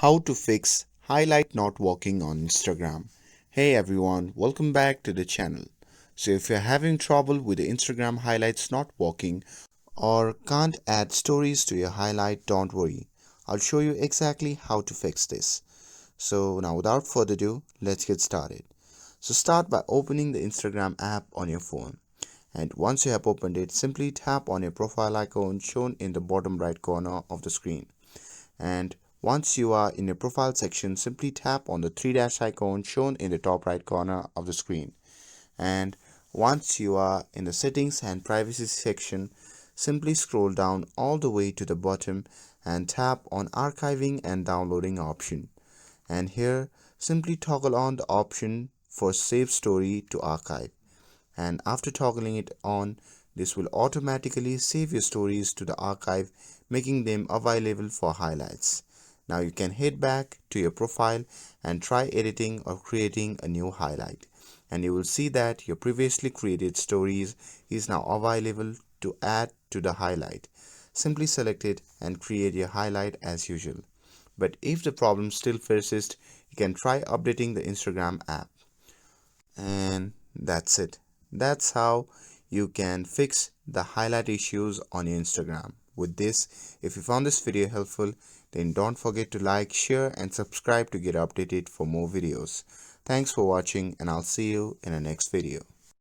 How to fix highlight not working on Instagram. Hey everyone, welcome back to the channel. So if you're having trouble with the Instagram highlights not working or can't add stories to your highlight, don't worry. I'll show you exactly how to fix this. So now without further ado, let's get started. So start by opening the Instagram app on your phone. And once you have opened it, simply tap on your profile icon shown in the bottom right corner of the screen. And once you are in your profile section, simply tap on the three dash icon shown in the top right corner of the screen. And once you are in the settings and privacy section, simply scroll down all the way to the bottom and tap on archiving and downloading option. And here simply toggle on the option for save story to archive. And after toggling it on, this will automatically save your stories to the archive, making them available for highlights. Now you can head back to your profile and try editing or creating a new highlight, and you will see that your previously created stories is now available to add to the highlight. Simply select it and create your highlight as usual. But if the problem still persists, you can try updating the Instagram app. And that's it. That's how you can fix the highlight issues on your Instagram. With this, if you found this video helpful, then don't forget to like, share and subscribe to get updated for more videos. Thanks for watching, and I'll see you in the next video.